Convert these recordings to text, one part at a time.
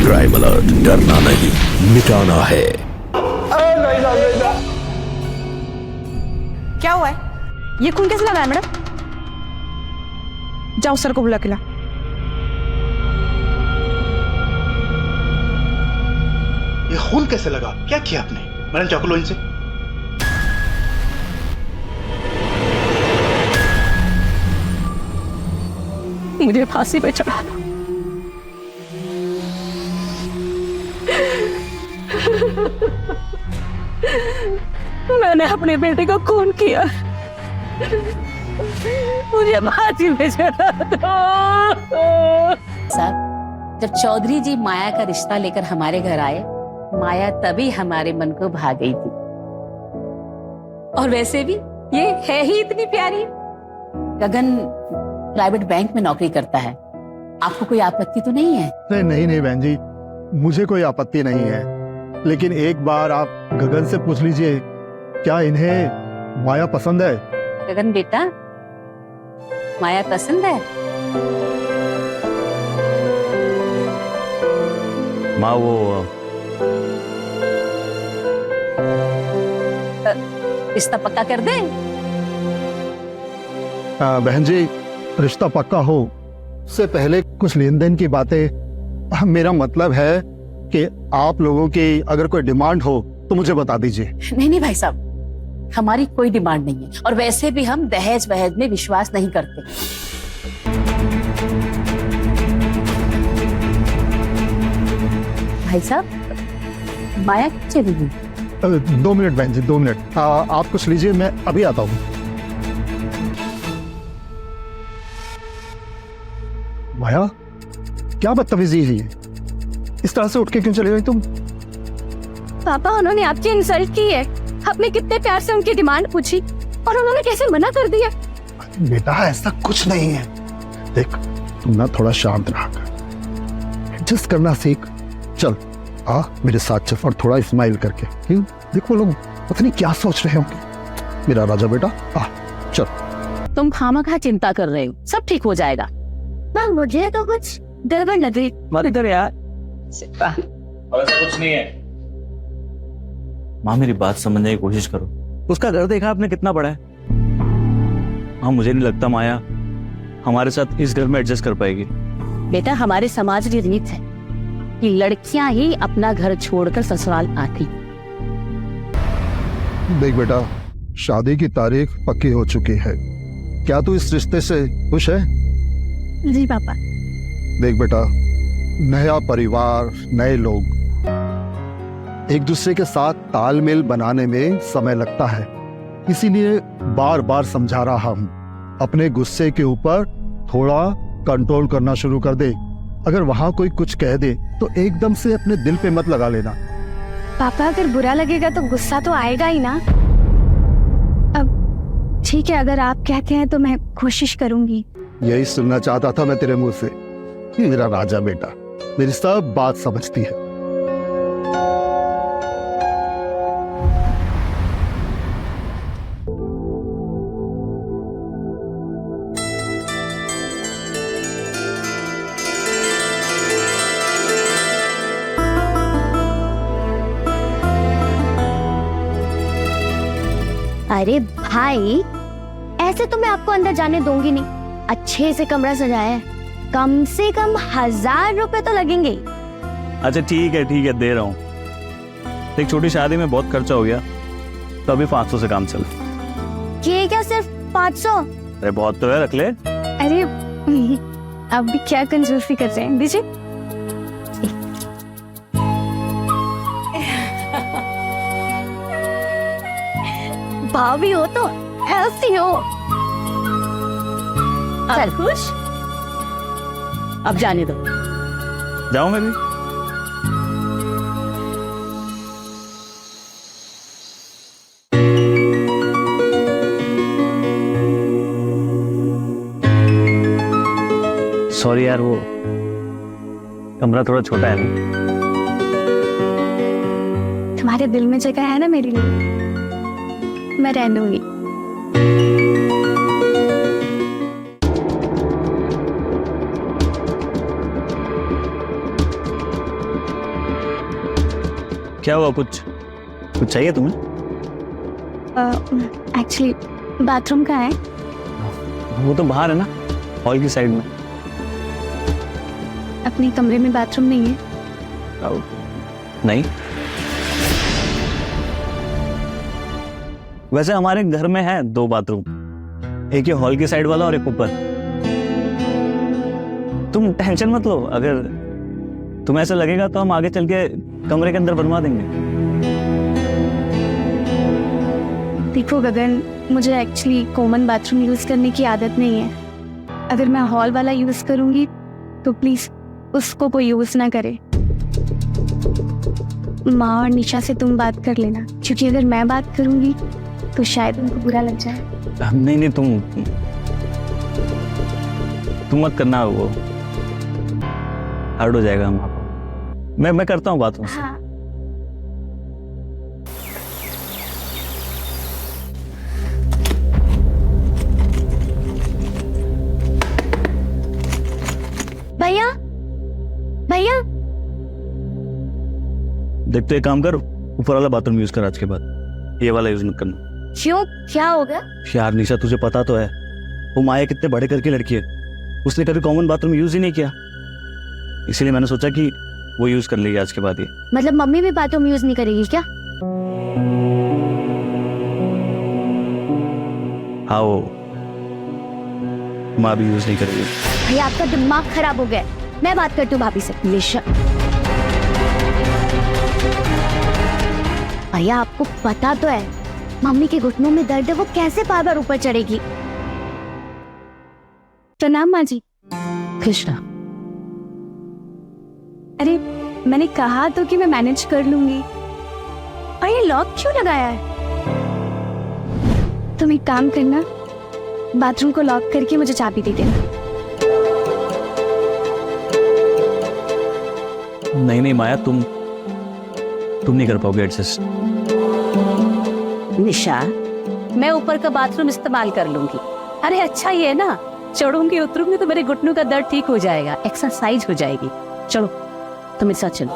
Crime alert, डरना नहीं, मिटाना है। क्या हुआ है? ये खून कैसे लगा है मैडम? जाओ सर को बुला के ला। ये खून कैसे लगा? क्या किया आपने? मैडम चाकू लो इनसे। मुझे फांसी पे चढ़ा दो। मैंने अपने बेटे को खून किया, मुझे फांसी पे चढ़ा दो। साहब, जब चौधरी जी माया का रिश्ता लेकर हमारे घर आए, माया तभी हमारे मन को भा गई थी। और वैसे भी ये है ही इतनी प्यारी। गगन प्राइवेट बैंक में नौकरी करता है, आपको कोई आपत्ति तो नहीं है? नहीं बहन जी, मुझे कोई आपत्ति नहीं है, लेकिन एक बार आप गगन से पूछ लीजिए, क्या इन्हें माया पसंद है? गगन बेटा, माया पसंद है? माँ वो रिश्ता पक्का कर दे? बहन जी, रिश्ता पक्का हो उससे पहले कुछ लेन देन की बातें। मेरा मतलब है कि आप लोगों की अगर कोई डिमांड हो तो मुझे बता दीजिए। नहीं भाई साहब, हमारी कोई डिमांड नहीं है, और वैसे भी हम दहेज वहेज में विश्वास नहीं करते। भाई साहब, माया चली गई। 2 मिनट बहन जी, 2 मिनट। आप कुछ लीजिए, मैं अभी आता हूँ। माया, क्या बदतमीजी है ये? इस तरह से उठ के क्यों चले गई तुम? पापा, उन्होंने आपकी इंसल्ट की है। आपने कितने प्यार से उनकी डिमांड पूछी और उन्होंने कैसे मना कर दिया। बेटा, ऐसा कुछ नहीं है। देख, तुम ना थोड़ा शांत रहा कर, एडजस्ट करना सीख। चल आ मेरे साथ चल, और थोड़ा स्माइल करके। क्यों? देखो लोग पता नहीं क्या सोच रहे होंगे। मेरा राजा बेटा, आ चल। तुम खामखा चिंता कर रहे हो, सब ठीक हो जाएगा। मुझे तो कुछ गड़बड़ लग रही। मत इधर यार, ऐसा कुछ नहीं है। माँ मेरी बात समझने की कोशिश करो। उसका घर देखा आपने कितना बड़ा है। हाँ, मुझे नहीं लगता माया हमारे साथ इस घर में एडजस्ट कर पाएगी। बेटा, हमारे समाज की रीत है कि लड़कियां ही अपना घर छोड़कर ससुराल आती। देख बेटा, शादी की तारीख पक्की हो चुकी है। क्या तू इस रिश्ते से खुश है? जी पापा। देख बेटा, नया परिवार, नए लोग, एक दूसरे के साथ तालमेल बनाने में समय लगता है। इसीलिए बार बार समझा रहा हूं, अपने गुस्से के ऊपर थोड़ा कंट्रोल करना शुरू कर दे। अगर वहां कोई कुछ कह दे तो एकदम से अपने दिल पे मत लगा लेना। पापा, अगर बुरा लगेगा तो गुस्सा तो आएगा ही ना। अब ठीक है, अगर आप कहते हैं तो मैं कोशिश करूंगी। यही सुनना चाहता था मैं तेरे मुंह से। मेरा राजा बेटा मेरी सब बात समझती है। अरे भाई, ऐसे तो मैं आपको अंदर जाने दूंगी नहीं। अच्छे से कमरा सजाया है, कम से कम 1000 रुपए तो लगेंगे। अच्छा ठीक है, दे रहा हूँ। एक छोटी शादी में बहुत खर्चा हो गया, तो अभी 500 से काम चल। ये क्या सिर्फ 500? अरे बहुत तो है, रख ले। अरे अब भी क्या कंजूसी कर रहे हैं, दीजिए। भाभी हो तो ऐसी हो। चल खुश, अब जाने दो। जाऊँ मैं भी? सॉरी यार, वो कमरा थोड़ा छोटा है ना। तुम्हारे दिल में जगह है ना मेरे लिए, मैं रह लूंगी। क्या हुआ, कुछ चाहिए तुम्हें? एक्चुअली बाथरूम कहाँ है? वो तो बाहर है ना, हॉल की साइड में। अपने कमरे में बाथरूम नहीं है? नहीं, वैसे हमारे घर में है 2 बाथरूम, एक ये हॉल की साइड वाला और एक ऊपर। तुम टेंशन मत लो, अगर तुम्हें ऐसा लगेगा तो हम आगे चल के कमरे के अंदर बनवा देंगे। देखो गगन, मुझे एक्चुअली कॉमन बाथरूम यूज करने की आदत नहीं है। अगर मैं हॉल वाला यूज करूंगी तो प्लीज उसको कोई यूज ना करे। माँ और निशा से तुम बात कर लेना, क्योंकि अगर मैं बात करूंगी तो शायद उनको बुरा लग जाए। नहीं, तुम मत करना, वो हार्ड हो जाएगा हम आपको। मैं करता हूँ बात उनसे। हाँ। भैया भैया, देख तो एक काम कर, ऊपर वाला बाथरूम यूज कर आज के बाद, ये वाला यूज मत करना। क्यों, क्या हो गया? यार निशा, तुझे पता तो है वो माया कितने बड़े घर की लड़की है, उसने कभी कॉमन बाथरूम यूज ही नहीं किया, इसीलिए मैंने सोचा कि वो यूज कर लेगी आज के बाद ये। मतलब मम्मी भी बाथरूम यूज नहीं करेगी क्या? हाँ, वो माँ भी यूज नहीं करेगी। भैया आपका दिमाग खराब हो गया है। मैं बात करती हूँ भाभी से। निशा, भैया आपको पता तो है मम्मी के घुटनों में दर्द है, वो कैसे बार बार ऊपर चढ़ेगी? प्रणाम माँ जी। कृष्णा, अरे मैंने कहा तो कि मैं मैनेज कर लूंगी, और ये लॉक क्यों लगाया है? तुम एक काम करना, बाथरूम को लॉक करके मुझे चाबी दे देना। नहीं माया, तुम नहीं कर पाओगे एडजस्ट। निशा, मैं ऊपर का बाथरूम इस्तेमाल कर लूंगी। अरे अच्छा ही है ना, चढ़ूंगी उतरूंगी तो मेरे घुटनों का दर्द ठीक हो जाएगा, एक्सरसाइज हो जाएगी। चलो तुम मेरे साथ चलो।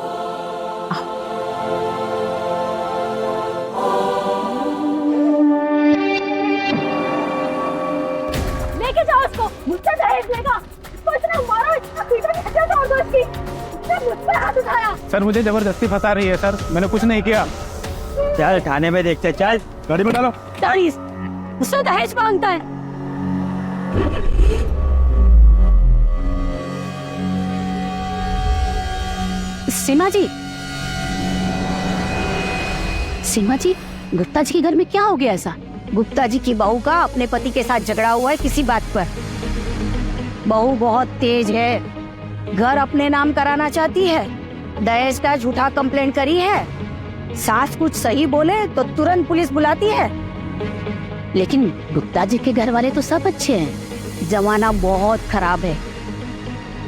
लेके जाओ उसको, मुझसे दहेज लेगा। इसको इतना मारो, इतना पीटो, इतना दर्द हो उसकी। इसने मुझ पे हाथ उठाया। सर मुझे जबरदस्ती फंसा रही है सर, मैंने कुछ नहीं किया। चल थाने में देखते, चल गाड़ी में डालो। तारीस, उससे दहेज मांगता है। सीमा जी, सीमा जी, गुप्ता जी के घर में क्या हो गया ऐसा? गुप्ता जी की बहू का अपने पति के साथ झगड़ा हुआ है किसी बात पर। बहू बहुत तेज है, घर अपने नाम कराना चाहती है, दहेज का झूठा कंप्लेंट करी है। सास कुछ सही बोले तो तुरंत पुलिस बुलाती है। लेकिन गुप्ता जी के घर वाले तो सब अच्छे हैं। जमाना बहुत खराब है।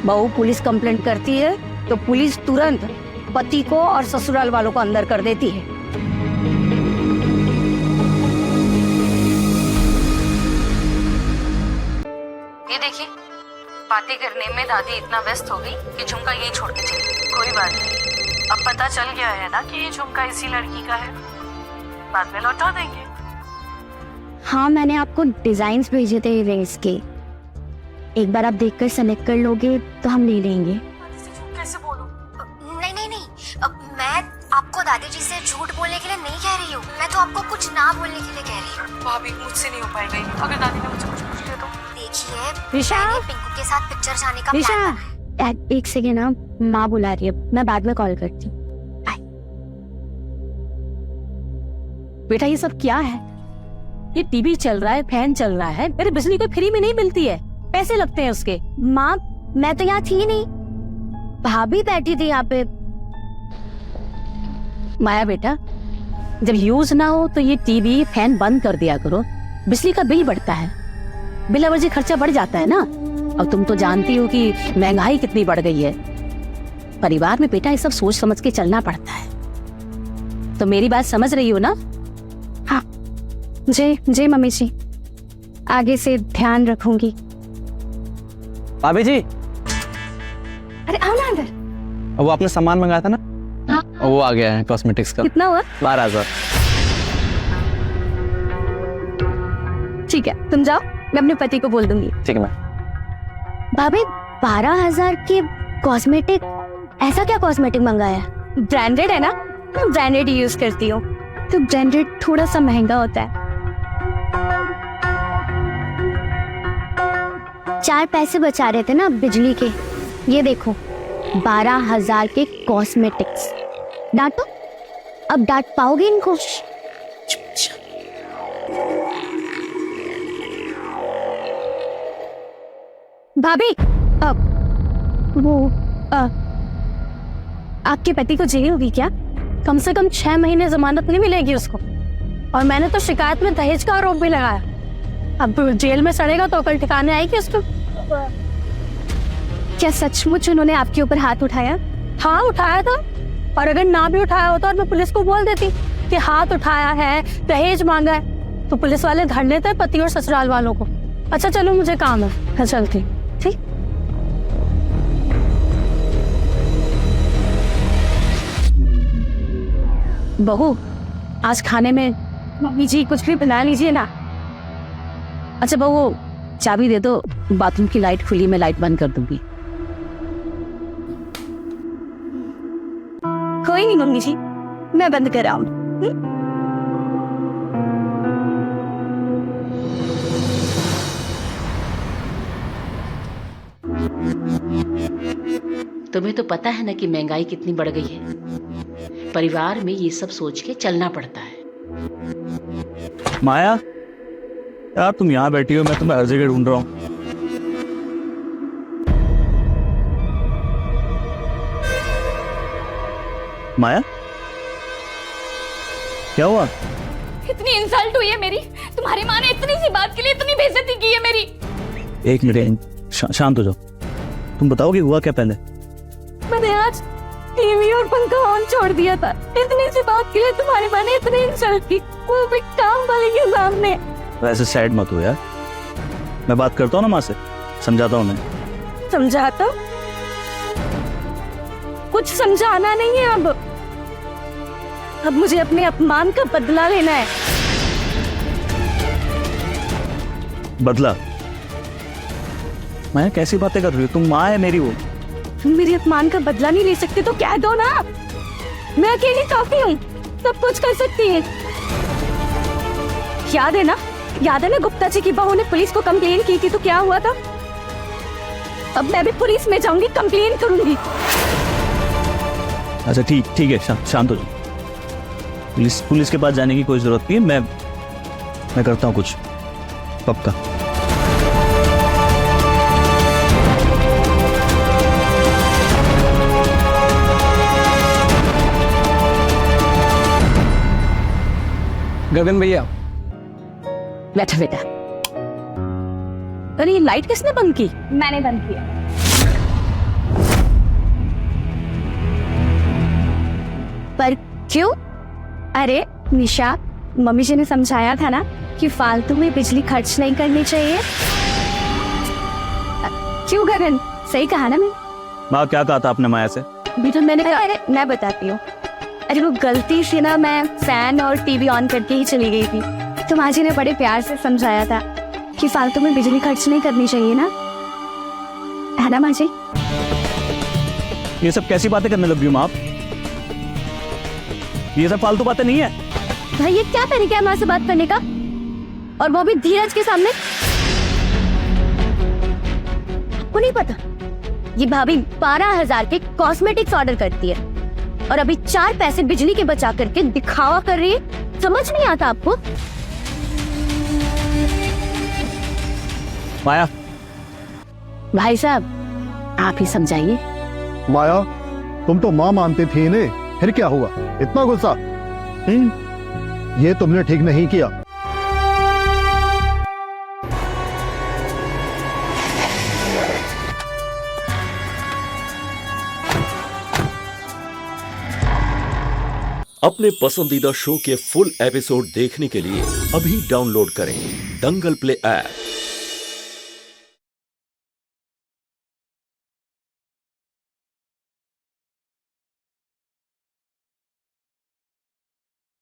बहू पुलिस कंप्लेंट करती है तो पुलिस तुरंत पति को और ससुराल वालों को अंदर कर देती है। ये देखिए, बातें करने में दादी इतना व्यस्त हो गई कि झुमका यही छोड़ के चली। कोई बात नहीं, अब पता चल गया है ना कि ये झुमका इसी लड़की का है, बाद में लौटा देंगे। हाँ, मैंने आपको डिजाइन्स भेजे थे इयररिंग्स के, एक बार आप देखकर सेलेक्ट कर लोगे तो हम ले लेंगे। कैसे बोलूं? नहीं, मैं आपको दादी जी से झूठ बोलने के लिए नहीं कह रही हूँ, मैं तो आपको कुछ ना बोलने के लिए कह रही हूँ। भाभी, मुझसे नहीं हो पाएगा ये। अगर दादी ने मुझे कुछ पूछ लिया तो? देखिए, ऋषा, मैंने पिंकू के साथ पिक्चर जाने का प्लान बनाया है। एक सेकेंड ना, माँ बुला रही है, मैं बाद में कॉल करती हूँ। बेटा ये सब क्या है? ये टीवी चल रहा है, फैन चल रहा है, मेरे बिजली को फ्री में नहीं मिलती है, पैसे लगते हैं उसके। माँ, मैं तो यहाँ थी नहीं, भाभी बैठी थी यहाँ पे। माया बेटा, जब यूज ना हो तो ये टीवी फैन बंद कर दिया करो, बिजली का बिल बढ़ता है, बिला वजह खर्चा बढ़ जाता है ना। और तुम तो जानती हो कि महंगाई कितनी बढ़ गई है। परिवार में बेटा ये सब सोच समझ के चलना पड़ता है, तो मेरी बात समझ रही हो ना? हाँ, जय मम्मी जी, आगे से ध्यान रखूंगी। भाभी जी, अरे आओ ना अंदर। वो आपने सामान मंगाया था ना? हाँ वो आ गया है कॉस्मेटिक्स का। कितना हुआ? 12,000। ठीक है, तुम जाओ, मैं अपने पति को बोल दूंगी। ठीक है मैम। भाभी 12,000 के कॉस्मेटिक, ऐसा क्या कॉस्मेटिक मंगाया? ब्रांडेड है ना, मैं ब्रांडेड यूज करती हूँ, तो ब्रांडेड थोड़ा सा महंगा होता है। 4 पैसे बचा रहे थे ना बिजली के, ये देखो 12,000 के कॉस्मेटिक्स। डांटो, अब डांट पाओगे इनको? भाभी, आपके पति को जेल होगी क्या? कम से कम 6 महीने जमानत नहीं मिलेगी उसको, और मैंने तो शिकायत में दहेज का आरोप भी लगाया। अब जेल में सड़ेगा तो अकल ठिकाने आएगी उसको। क्या सचमुच उन्होंने आपके ऊपर हाथ उठाया? हाँ, उठाया था, और अगर ना भी उठाया होता और मैं पुलिस को बोल देती कि हाथ उठाया है, दहेज मांगा है, तो पुलिस वाले धर लेते पति और ससुराल वालों को। अच्छा चलो, मुझे काम है, मैं चलती। ठीक। बहू, आज खाने में मम्मी जी कुछ भी बना लीजिए ना। अच्छा बहू, चाबी दे दो, बाथरूम की लाइट खुली, मैं लाइट बंद कर दूंगी। कोई नहीं मम्मी जी, मैं बंद कर आऊं। तुम्हें तो पता है ना कि महंगाई कितनी बढ़ गई है। परिवार में ये सब सोच के चलना पड़ता है। माया यार, तुम यहाँ बैठी हो, मैं तुम्हें हर जगह ढूंढ रहा हूँ। माया, क्या हुआ? इतनी इंसल्ट हुई है मेरी, तुम्हारी माँ ने इतनी सी बात के लिए इतनी बेइज्जती की है मेरी। एक मिनट, शांत हो जाओ। तुम बताओ कि हुआ क्या पहले? मैंने आज टीवी और पंखा ऑन छोड़ दिया था, इतनी सी बात के लिए तुम्हारी माँ ने इतनी इंसल्ट की, वो भी काम वाले के सामने। वैसे सैड मत हो यार, मैं बात करता हूँ ना माँ से, समझाता हूँ उन्हें। समझाता? कुछ समझाना नहीं है अब मुझे अपने अपमान का बदला लेना है। बदला? माया कैसी बातें कर रही हो तुम? माँ है मेरी वो। मेरे अपमान का बदला नहीं ले सकते तो कह दो ना, मैं अकेली काफी हूँ, सब कुछ कर सकती है। याद है ना गुप्ता जी की बहू ने पुलिस को कंप्लेन की थी तो क्या हुआ था? अब मैं भी पुलिस में जाऊंगी, कंप्लेन करूंगी। अच्छा ठीक है, शांत हो जाओ। पुलिस के पास जाने की कोई जरूरत नहीं है, मैं करता हूँ कुछ, पक्का। गगन भैया, बैठा बेटा। अरे ये लाइट किसने बंद की? मैंने बंद किया। पर क्यों? अरे निशा, मम्मी जी ने समझाया था ना कि फालतू में बिजली खर्च नहीं करनी चाहिए। क्यों गगन, सही कहा ना मैं? माँ, क्या कहा था आपने माया से? बेटा मैंने कहा, अरे मैं बताती हूँ। अरे वो गलती से ना मैं फैन और टीवी ऑन करके ही चली गई थी, तो माँ जी ने बड़े प्यार से समझाया था कि फालतू में बिजली खर्च नहीं करनी चाहिए ना, है ना माँ जी? ये सब कैसी बातें करने लग गई माँ आप? ये सब फालतू बातें नहीं है। भाई ये क्या तरीका है माँ से बात करने का, और वो भी धीरज के सामने? आपको नहीं पता, ये भाभी 12,000 के कॉस्मेटिक्स ऑर्डर करती है और अभी 4 पैसे बिजली के बचा करके दिखावा कर रही है। समझ नहीं आता आपको? माया, भाई साहब आप ही समझाइए। माया, तुम तो माँ मानती थी इन्हें, फिर क्या हुआ? इतना गुस्सा? ये तुमने ठीक नहीं किया। अपने पसंदीदा शो के फुल एपिसोड देखने के लिए अभी डाउनलोड करें दंगल प्ले ऐप।